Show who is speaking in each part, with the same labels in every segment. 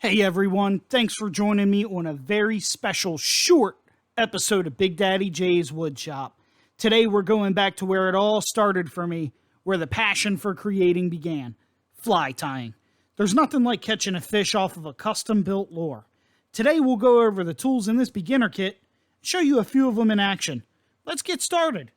Speaker 1: Hey everyone, thanks for joining me on a very special short episode of Big Daddy Jay's Woodshop. Today we're going back to where it all started for me, where the passion for creating began, fly tying. There's nothing like catching a fish off of a custom-built lure. Today we'll go over the tools in this beginner kit, show you a few of them in action. Let's get started.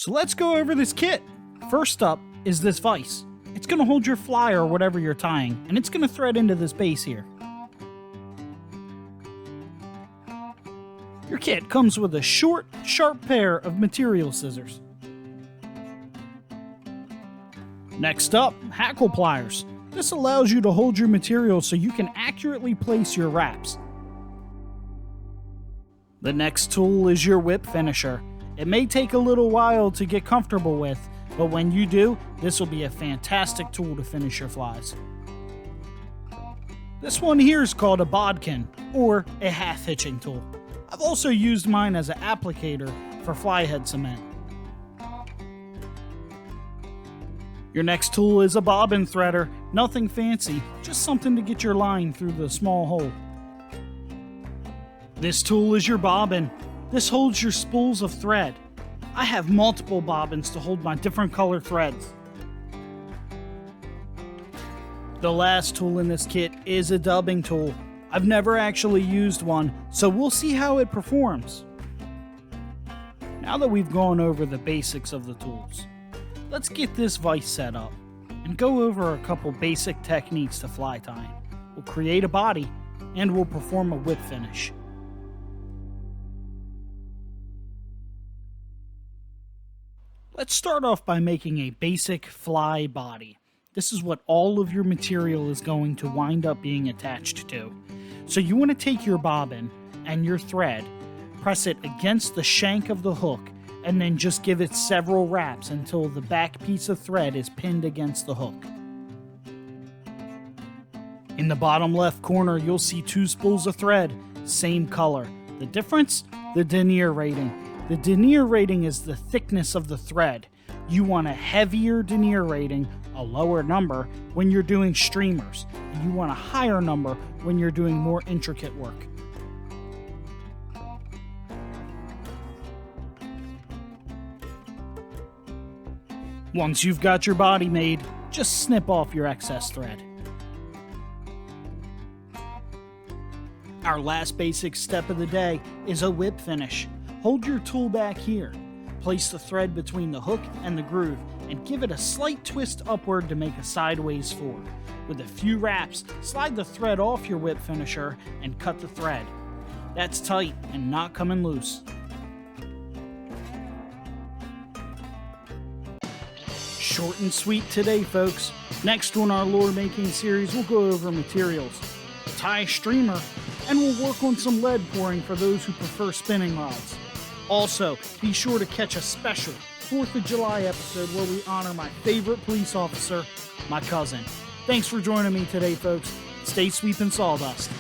Speaker 1: So let's go over this kit. First up is this vise. It's going to hold your fly or whatever you're tying, and it's going to thread into this base here. Your kit comes with a short, sharp pair of material scissors. Next up, hackle pliers. This allows you to hold your material so you can accurately place your wraps. The next tool is your whip finisher. It may take a little while to get comfortable with, but when you do, this will be a fantastic tool to finish your flies. This one here is called a bodkin, or a half hitching tool. I've also used mine as an applicator for fly head cement. Your next tool is a bobbin threader. Nothing fancy, just something to get your line through the small hole. This tool is your bobbin. This holds your spools of thread. I have multiple bobbins to hold my different color threads. The last tool in this kit is a dubbing tool. I've never actually used one, so we'll see how it performs. Now that we've gone over the basics of the tools, let's get this vise set up and go over a couple basic techniques to fly tying. We'll create a body and we'll perform a whip finish. Let's start off by making a basic fly body. This is what all of your material is going to wind up being attached to. So you want to take your bobbin and your thread, press it against the shank of the hook, and then just give it several wraps until the back piece of thread is pinned against the hook. In the bottom left corner, you'll see two spools of thread, same color. The difference? The denier rating. The denier rating is the thickness of the thread. You want a heavier denier rating, a lower number, when you're doing streamers, and you want a higher number when you're doing more intricate work. Once you've got your body made, just snip off your excess thread. Our last basic step of the day is a whip finish. Hold your tool back here. Place the thread between the hook and the groove and give it a slight twist upward to make a sideways four. With a few wraps, slide the thread off your whip finisher and cut the thread. That's tight and not coming loose. Short and sweet today, folks. Next on our lure making series, we'll go over materials, tie a streamer, and we'll work on some lead pouring for those who prefer spinning rods. Also, be sure to catch a special 4th of July episode where we honor my favorite police officer, my cousin. Thanks for joining me today, folks. Stay sweeping sawdust.